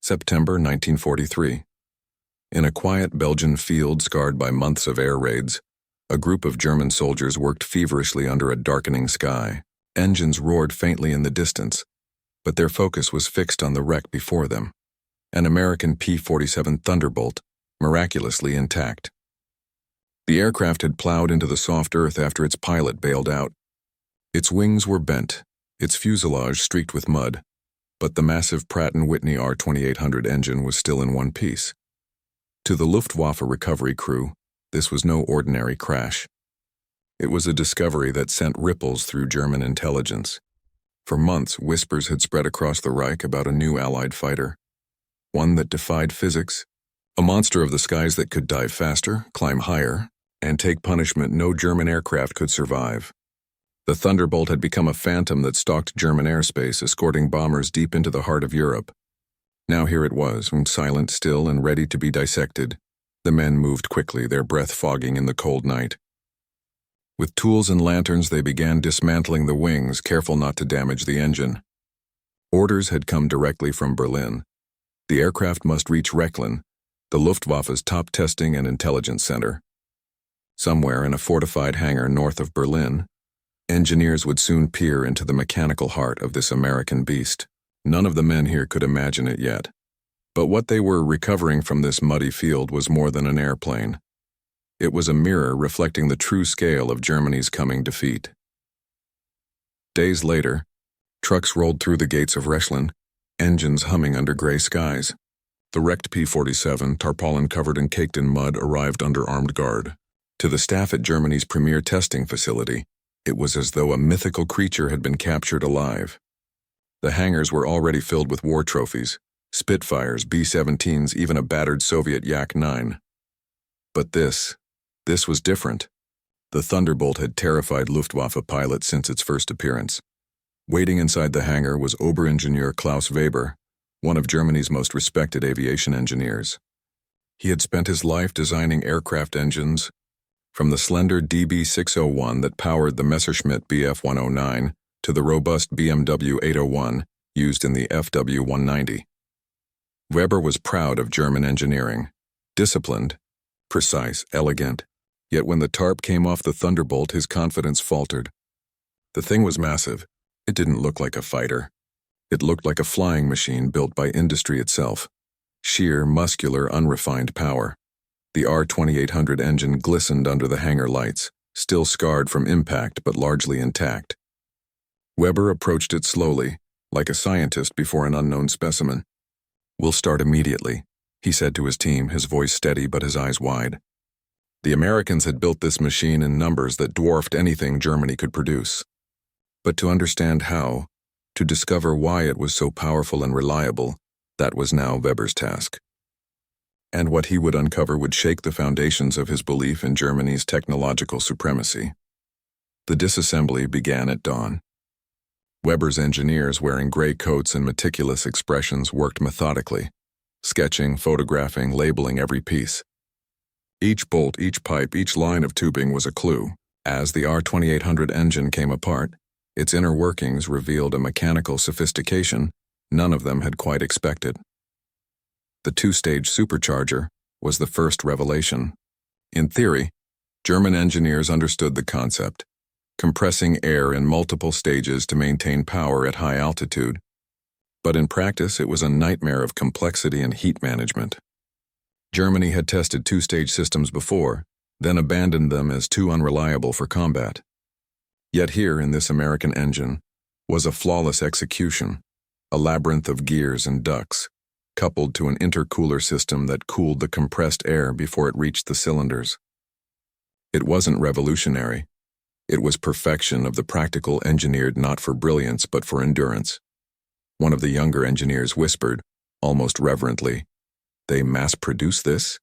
September 1943. In a quiet Belgian field scarred by months of air raids, a group of German soldiers worked feverishly under a darkening sky. Engines roared faintly in the distance, but their focus was fixed on the wreck before them, an American P-47 Thunderbolt, miraculously intact. The aircraft had plowed into the soft earth after its pilot bailed out. Its wings were bent, its fuselage streaked with mud, but the massive Pratt Whitney R-2800 engine was still in one piece. To the Luftwaffe recovery crew, this was no ordinary crash. It was a discovery that sent ripples through German intelligence. For months, whispers had spread across the Reich about a new Allied fighter, one that defied physics, a monster of the skies that could dive faster, climb higher, and take punishment no German aircraft could survive. The Thunderbolt had become a phantom that stalked German airspace, escorting bombers deep into the heart of Europe. Now here it was, silent, still, and ready to be dissected. The men moved quickly, their breath fogging in the cold night. With tools and lanterns, they began dismantling the wings, careful not to damage the engine. Orders had come directly from Berlin. The aircraft must reach Rechlin, the Luftwaffe's top testing and intelligence center. Somewhere in a fortified hangar north of Berlin, engineers would soon peer into the mechanical heart of this American beast. None of the men here could imagine it yet. But what they were recovering from this muddy field was more than an airplane. It was a mirror reflecting the true scale of Germany's coming defeat. Days later, trucks rolled through the gates of Rechlin, engines humming under gray skies. The wrecked P-47, tarpaulin covered and caked in mud, arrived under armed guard. To the staff at Germany's premier testing facility, it was as though a mythical creature had been captured alive. The hangars were already filled with war trophies, Spitfires, B-17s, even a battered Soviet Yak-9. But this was different. The Thunderbolt had terrified Luftwaffe pilots since its first appearance. Waiting inside the hangar was Oberingenieur Klaus Weber, one of Germany's most respected aviation engineers. He had spent his life designing aircraft engines, from the slender DB601 that powered the Messerschmitt Bf109 to the robust BMW 801 used in the FW190. Weber was proud of German engineering, disciplined, precise, elegant. Yet when the tarp came off the Thunderbolt, his confidence faltered. The thing was massive. It didn't look like a fighter. It looked like a flying machine built by industry itself. Sheer, muscular, unrefined power. The R-2800 engine glistened under the hangar lights, still scarred from impact but largely intact. Weber approached it slowly, like a scientist before an unknown specimen. "We'll start immediately," he said to his team, his voice steady but his eyes wide. The Americans had built this machine in numbers that dwarfed anything Germany could produce. But to understand how, to discover why it was so powerful and reliable, that was now Weber's task. And what he would uncover would shake the foundations of his belief in Germany's technological supremacy. The disassembly began at dawn. Weber's engineers, wearing gray coats and meticulous expressions, worked methodically, sketching, photographing, labeling every piece. Each bolt, each pipe, each line of tubing was a clue. As the R-2800 engine came apart, its inner workings revealed a mechanical sophistication none of them had quite expected. The two-stage supercharger was the first revelation. In theory, German engineers understood the concept, compressing air in multiple stages to maintain power at high altitude. But in practice, it was a nightmare of complexity and heat management. Germany had tested two-stage systems before, then abandoned them as too unreliable for combat. Yet here, in this American engine, was a flawless execution, a labyrinth of gears and ducts, coupled to an intercooler system that cooled the compressed air before it reached the cylinders. It wasn't revolutionary. It was perfection of the practical engineered not for brilliance but for endurance. One of the younger engineers whispered, almost reverently, "They mass-produce this?"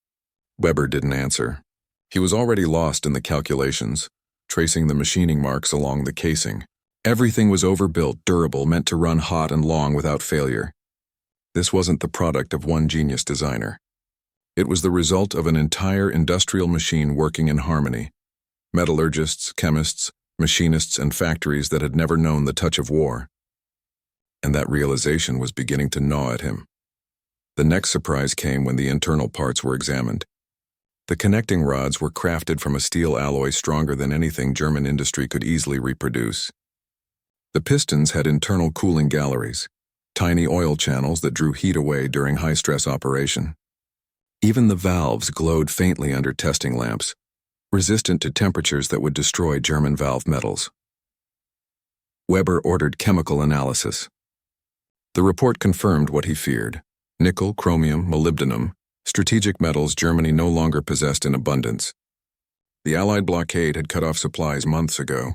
Weber didn't answer. He was already lost in the calculations, tracing the machining marks along the casing. Everything was overbuilt, durable, meant to run hot and long without failure. This wasn't the product of one genius designer. It was the result of an entire industrial machine working in harmony. Metallurgists, chemists, machinists, and factories that had never known the touch of war. And that realization was beginning to gnaw at him. The next surprise came when the internal parts were examined. The connecting rods were crafted from a steel alloy stronger than anything German industry could easily reproduce. The pistons had internal cooling galleries, tiny oil channels that drew heat away during high-stress operation. Even the valves glowed faintly under testing lamps, resistant to temperatures that would destroy German valve metals. Weber ordered chemical analysis. The report confirmed what he feared: nickel, chromium, molybdenum, strategic metals Germany no longer possessed in abundance. The Allied blockade had cut off supplies months ago.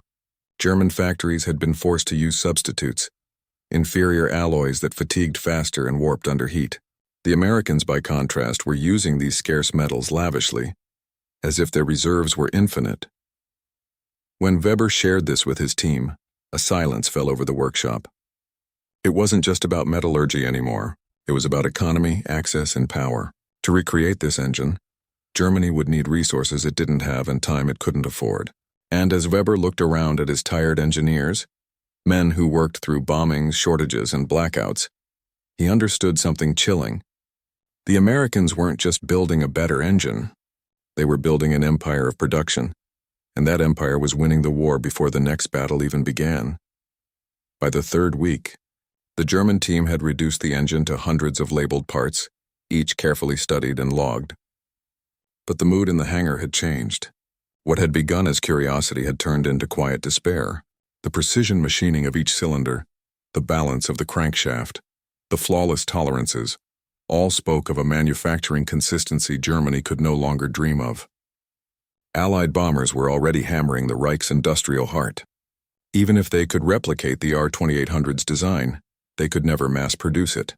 German factories had been forced to use substitutes, inferior alloys that fatigued faster and warped under heat. The Americans, by contrast, were using these scarce metals lavishly, as if their reserves were infinite. When Weber shared this with his team, a silence fell over the workshop. It wasn't just about metallurgy anymore. It was about economy, access, and power. To recreate this engine, Germany would need resources it didn't have and time it couldn't afford. And as Weber looked around at his tired engineers, men who worked through bombings, shortages, and blackouts, he understood something chilling. The Americans weren't just building a better engine. They were building an empire of production, and that empire was winning the war before the next battle even began. By the third week, the German team had reduced the engine to hundreds of labeled parts, each carefully studied and logged. But the mood in the hangar had changed. What had begun as curiosity had turned into quiet despair. The precision machining of each cylinder, the balance of the crankshaft, the flawless tolerances, all spoke of a manufacturing consistency Germany could no longer dream of. Allied bombers were already hammering the Reich's industrial heart. Even if they could replicate the R-2800's design, they could never mass-produce it.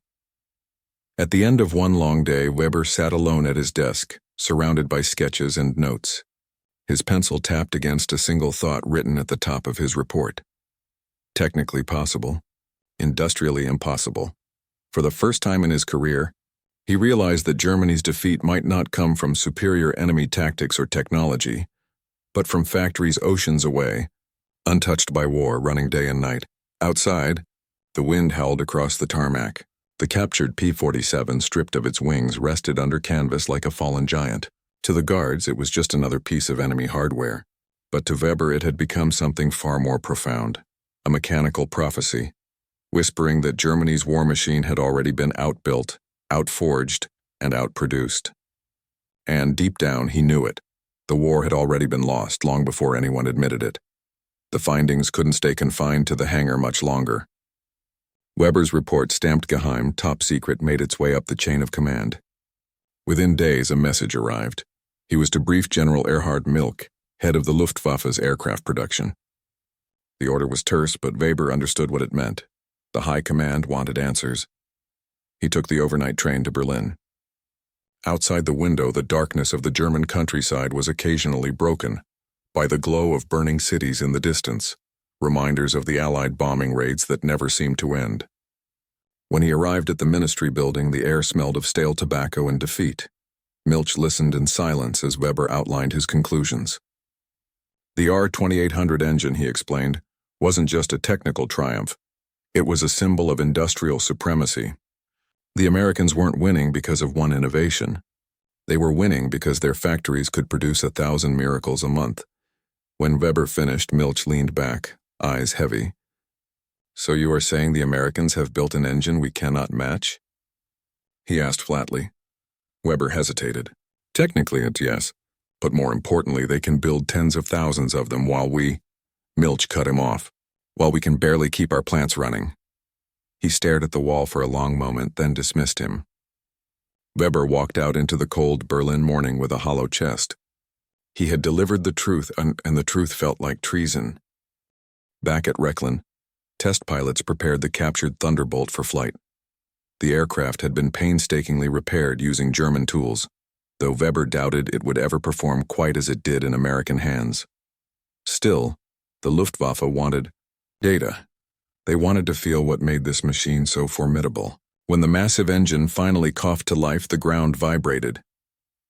At the end of one long day, Weber sat alone at his desk, surrounded by sketches and notes. His pencil tapped against a single thought written at the top of his report. Technically possible, industrially impossible. For the first time in his career, he realized that Germany's defeat might not come from superior enemy tactics or technology, but from factories oceans away, untouched by war, running day and night. Outside, the wind howled across the tarmac. The captured P-47, stripped of its wings, rested under canvas like a fallen giant. To the guards, it was just another piece of enemy hardware. But to Weber, it had become something far more profound. A mechanical prophecy, whispering that Germany's war machine had already been outbuilt, outforged, and outproduced. And deep down, he knew it. The war had already been lost long before anyone admitted it. The findings couldn't stay confined to the hangar much longer. Weber's report, stamped Geheim, top secret, made its way up the chain of command. Within days, a message arrived. He was to brief General Erhard Milch, head of the Luftwaffe's aircraft production. The order was terse, but Weber understood what it meant. The high command wanted answers. He took the overnight train to Berlin. Outside the window, the darkness of the German countryside was occasionally broken by the glow of burning cities in the distance, reminders of the Allied bombing raids that never seemed to end. When he arrived at the ministry building, the air smelled of stale tobacco and defeat. Milch listened in silence as Weber outlined his conclusions. The R-2800 engine, he explained, wasn't just a technical triumph. It was a symbol of industrial supremacy. The Americans weren't winning because of one innovation. They were winning because their factories could produce 1,000 miracles a month. When Weber finished, Milch leaned back, eyes heavy. "So you are saying the Americans have built an engine we cannot match?" he asked flatly. Weber hesitated. "Technically, it's yes, but more importantly, they can build tens of thousands of them while we—" Milch cut him off. "While we can barely keep our plants running." He stared at the wall for a long moment, then dismissed him. Weber walked out into the cold Berlin morning with a hollow chest. He had delivered the truth, and the truth felt like treason. Back at Rechlin, test pilots prepared the captured Thunderbolt for flight. The aircraft had been painstakingly repaired using German tools, though Weber doubted it would ever perform quite as it did in American hands. Still, the Luftwaffe wanted data. They wanted to feel what made this machine so formidable. When the massive engine finally coughed to life, the ground vibrated.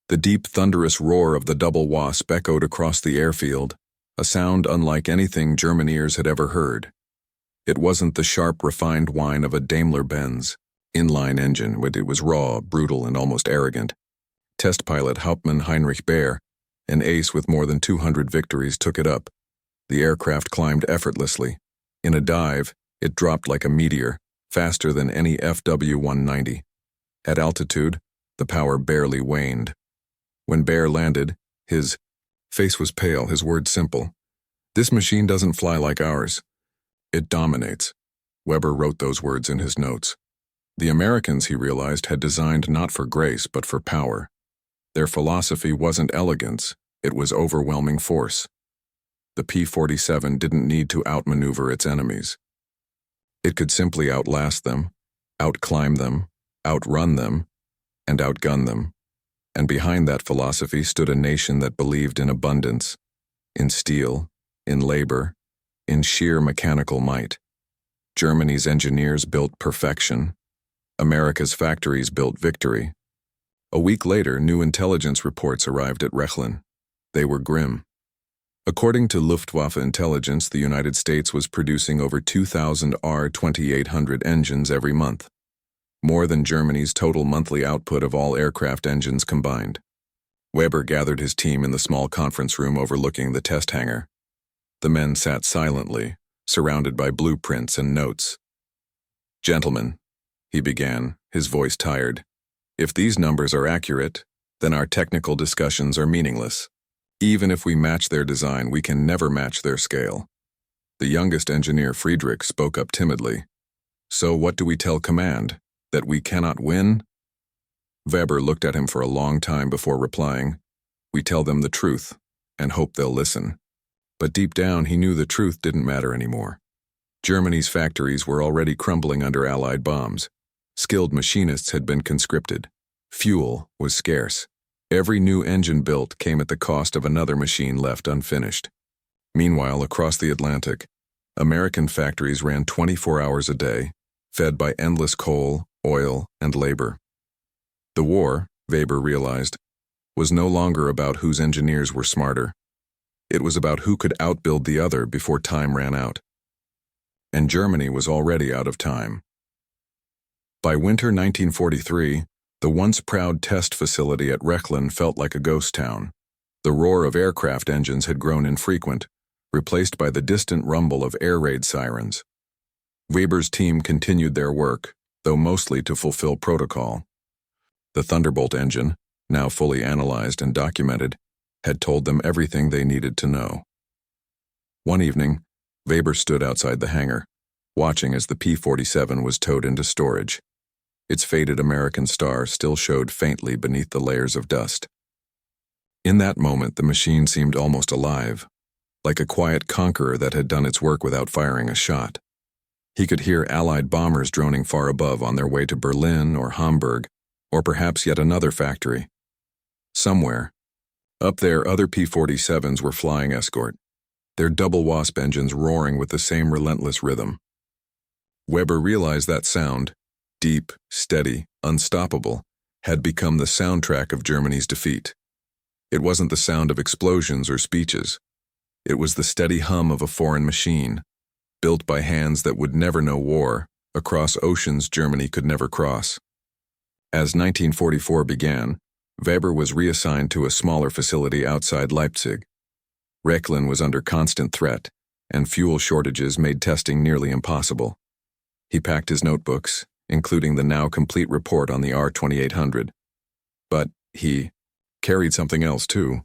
The deep, thunderous roar of the double wasp echoed across the airfield, a sound unlike anything German ears had ever heard. It wasn't the sharp, refined whine of a Daimler-Benz. inline engine, but it was raw, brutal, and almost arrogant. Test pilot Hauptmann Heinrich Baer, an ace with more than 200 victories, took it up. The aircraft climbed effortlessly. In a dive, it dropped like a meteor, faster than any FW-190. At altitude, the power barely waned. When Baer landed, his face was pale, his words simple. "This machine doesn't fly like ours. It dominates." Weber wrote those words in his notes. The Americans, he realized, had designed not for grace but for power. Their philosophy wasn't elegance, it was overwhelming force. The P-47 didn't need to outmaneuver its enemies. It could simply outlast them, outclimb them, outrun them, and outgun them. And behind that philosophy stood a nation that believed in abundance, in steel, in labor, in sheer mechanical might. Germany's engineers built perfection. America's factories built victory. A week later, new intelligence reports arrived at Rechlin. They were grim. According to Luftwaffe intelligence, the United States was producing over 2,000 R-2800 engines every month, more than Germany's total monthly output of all aircraft engines combined. Weber gathered his team in the small conference room overlooking the test hangar. The men sat silently, surrounded by blueprints and notes. "Gentlemen," he began, his voice tired, "if these numbers are accurate, then our technical discussions are meaningless. Even if we match their design, we can never match their scale." The youngest engineer, Friedrich, spoke up timidly. "So what do we tell command? That we cannot win?" Weber looked at him for a long time before replying. "We tell them the truth, and hope they'll listen." But deep down, he knew the truth didn't matter anymore. Germany's factories were already crumbling under Allied bombs. Skilled machinists had been conscripted. Fuel was scarce. Every new engine built came at the cost of another machine left unfinished. Meanwhile, across the Atlantic, American factories ran 24 hours a day, fed by endless coal, oil, and labor. The war, Weber realized, was no longer about whose engineers were smarter. It was about who could outbuild the other before time ran out. And Germany was already out of time. By winter 1943, the once proud test facility at Rechlin felt like a ghost town. The roar of aircraft engines had grown infrequent, replaced by the distant rumble of air raid sirens. Weber's team continued their work, though mostly to fulfill protocol. The Thunderbolt engine, now fully analyzed and documented, had told them everything they needed to know. One evening, Weber stood outside the hangar, watching as the P-47 was towed into storage. Its faded American star still showed faintly beneath the layers of dust. In that moment, the machine seemed almost alive, like a quiet conqueror that had done its work without firing a shot. He could hear Allied bombers droning far above on their way to Berlin or Hamburg, or perhaps yet another factory. Somewhere, up there, other P-47s were flying escort, their double Wasp engines roaring with the same relentless rhythm. Weber realized that sound, deep, steady, unstoppable, had become the soundtrack of Germany's defeat. It wasn't the sound of explosions or speeches. It was the steady hum of a foreign machine, built by hands that would never know war, across oceans Germany could never cross. As 1944 began, Weber was reassigned to a smaller facility outside Leipzig. Rechlin was under constant threat, and fuel shortages made testing nearly impossible. He packed his notebooks, including the now complete report on the R-2800. But he carried something else too.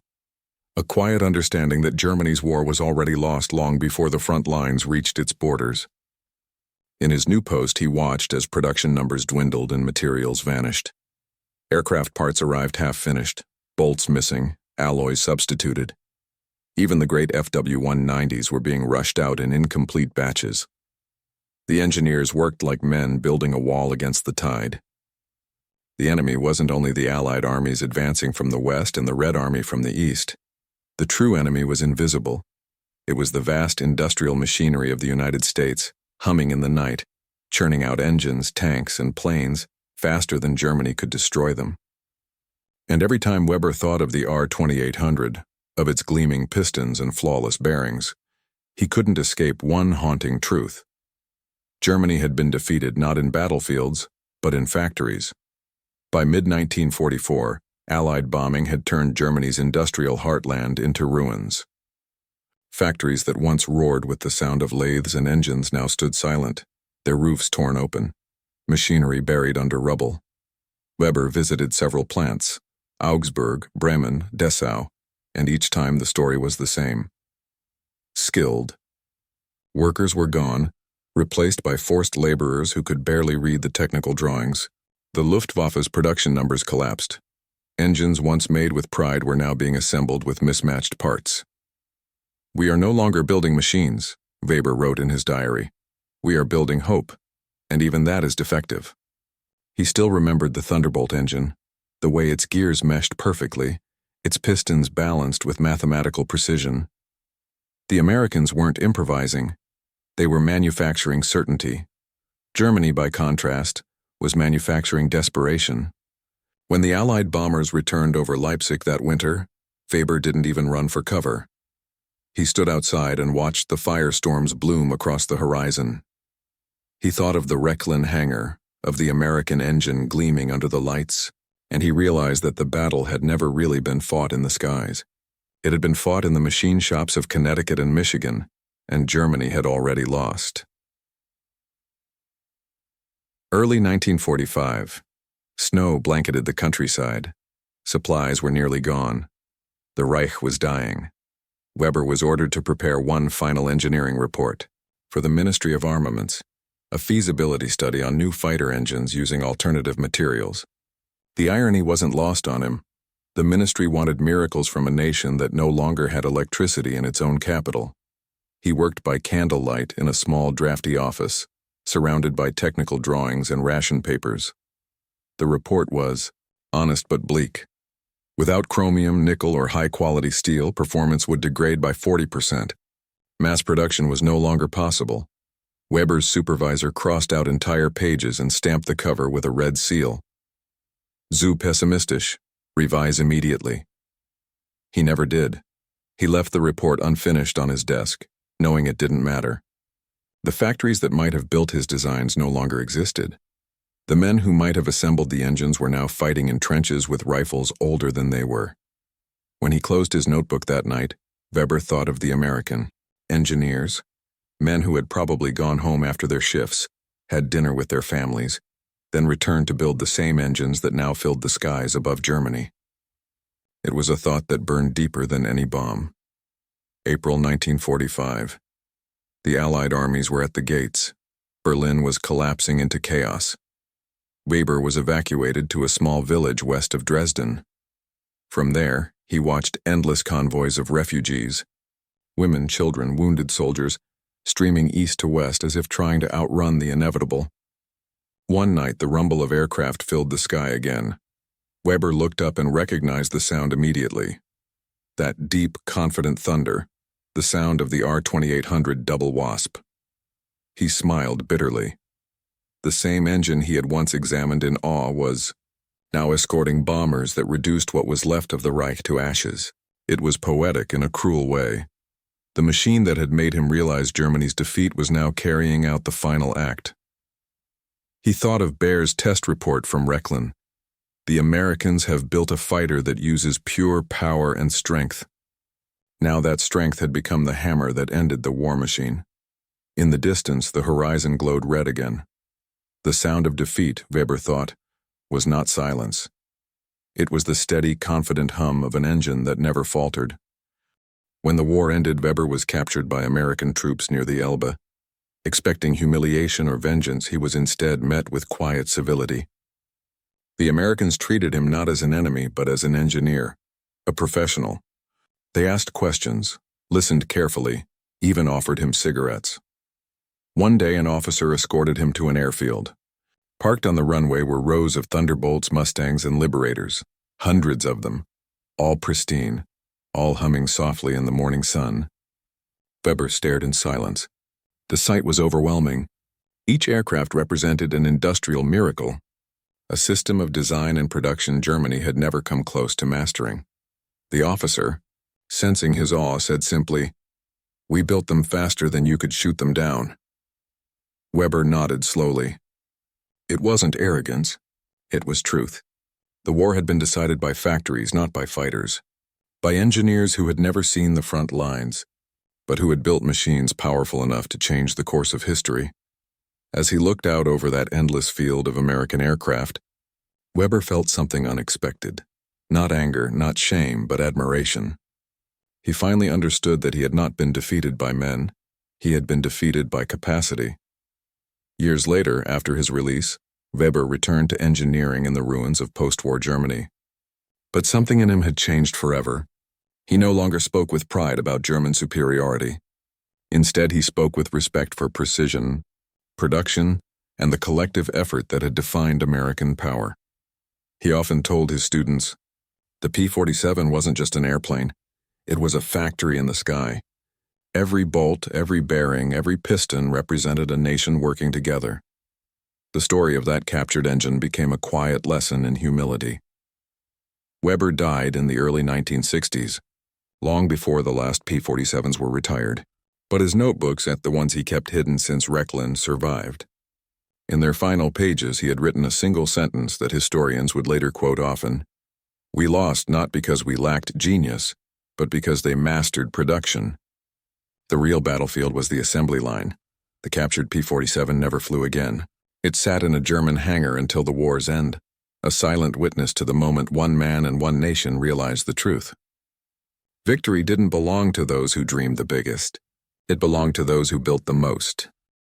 A quiet understanding that Germany's war was already lost long before the front lines reached its borders. In his new post, he watched as production numbers dwindled and materials vanished. Aircraft parts arrived half-finished, bolts missing, alloys substituted. Even the great FW-190s were being rushed out in incomplete batches. The engineers worked like men building a wall against the tide. The enemy wasn't only the Allied armies advancing from the west and the Red Army from the east. The true enemy was invisible. It was the vast industrial machinery of the United States, humming in the night, churning out engines, tanks, and planes faster than Germany could destroy them. And every time Weber thought of the R-2800, of its gleaming pistons and flawless bearings, he couldn't escape one haunting truth. Germany had been defeated not in battlefields, but in factories. By mid-1944, Allied bombing had turned Germany's industrial heartland into ruins. Factories that once roared with the sound of lathes and engines now stood silent, their roofs torn open, machinery buried under rubble. Weber visited several plants, Augsburg, Bremen, Dessau, and each time the story was the same. Skilled. Workers were gone, replaced by forced laborers who could barely read the technical drawings. The Luftwaffe's production numbers collapsed. Engines once made with pride were now being assembled with mismatched parts. "We are no longer building machines," Weber wrote in his diary. "We are building hope, and even that is defective." He still remembered the Thunderbolt engine, the way its gears meshed perfectly, its pistons balanced with mathematical precision. The Americans weren't improvising. They were manufacturing certainty. Germany, by contrast, was manufacturing desperation. When the Allied bombers returned over Leipzig that winter, Weber didn't even run for cover. He stood outside and watched the firestorms bloom across the horizon. He thought of the Rechlin hangar, of the American engine gleaming under the lights, and he realized that the battle had never really been fought in the skies. It had been fought in the machine shops of Connecticut and Michigan, and Germany had already lost. Early 1945. Snow blanketed the countryside. Supplies were nearly gone. The Reich was dying. Weber was ordered to prepare one final engineering report for the Ministry of Armaments, a feasibility study on new fighter engines using alternative materials. The irony wasn't lost on him. The ministry wanted miracles from a nation that no longer had electricity in its own capital. He worked by candlelight in a small, drafty office, surrounded by technical drawings and ration papers. The report was honest but bleak. Without chromium, nickel, or high-quality steel, performance would degrade by 40%. Mass production was no longer possible. Weber's supervisor crossed out entire pages and stamped the cover with a red seal. "Zu pessimistisch. Revise immediately." He never did. He left the report unfinished on his desk, knowing it didn't matter. The factories that might have built his designs no longer existed. The men who might have assembled the engines were now fighting in trenches with rifles older than they were. When he closed his notebook that night, Weber thought of the American engineers, men who had probably gone home after their shifts, had dinner with their families, then returned to build the same engines that now filled the skies above Germany. It was a thought that burned deeper than any bomb. April 1945. The Allied armies were at the gates. Berlin was collapsing into chaos. Weber was evacuated to a small village west of Dresden. From there, he watched endless convoys of refugees, women, children, wounded soldiers, streaming east to west as if trying to outrun the inevitable. One night, the rumble of aircraft filled the sky again. Weber looked up and recognized the sound immediately. That deep, confident thunder, the sound of the R-2800 double wasp. He smiled bitterly. The same engine he had once examined in awe was now escorting bombers that reduced what was left of the Reich to ashes. It was poetic in a cruel way. The machine that had made him realize Germany's defeat was now carrying out the final act. He thought of Baer's test report from Rechlin. The Americans have built a fighter that uses pure power and strength. Now that strength had become the hammer that ended the war machine. In the distance, the horizon glowed red again. The sound of defeat, Weber thought, was not silence. It was the steady, confident hum of an engine that never faltered. When the war ended, Weber was captured by American troops near the Elbe. Expecting humiliation or vengeance, he was instead met with quiet civility. The Americans treated him not as an enemy, but as an engineer, a professional. They asked questions, listened carefully, even offered him cigarettes. One day, an officer escorted him to an airfield. Parked on the runway were rows of Thunderbolts, Mustangs, and Liberators, hundreds of them, all pristine, all humming softly in the morning sun. Weber stared in silence. The sight was overwhelming. Each aircraft represented an industrial miracle, a system of design and production Germany had never come close to mastering. The officer, sensing his awe, said simply, "We built them faster than you could shoot them down." Weber nodded slowly. It wasn't arrogance. It was truth. The war had been decided by factories, not by fighters. By engineers who had never seen the front lines, but who had built machines powerful enough to change the course of history. As he looked out over that endless field of American aircraft, Weber felt something unexpected. Not anger, not shame, but admiration. He finally understood that he had not been defeated by men. He had been defeated by capacity. Years later, after his release, Weber returned to engineering in the ruins of post-war Germany. But something in him had changed forever. He no longer spoke with pride about German superiority. Instead, he spoke with respect for precision, production, and the collective effort that had defined American power. He often told his students, the P-47 wasn't just an airplane. It was a factory in the sky. Every bolt, every bearing, every piston represented a nation working together. The story of that captured engine became a quiet lesson in humility. Weber died in the early 1960s, long before the last P-47s were retired. But his notebooks, the ones he kept hidden since Rechlin, survived. In their final pages, he had written a single sentence that historians would later quote often. We lost not because we lacked genius, but because they mastered production. The real battlefield was the assembly line. The captured P-47 never flew again. It sat in a German hangar until the war's end, a silent witness to the moment one man and one nation realized the truth. Victory didn't belong to those who dreamed the biggest. It belonged to those who built the most.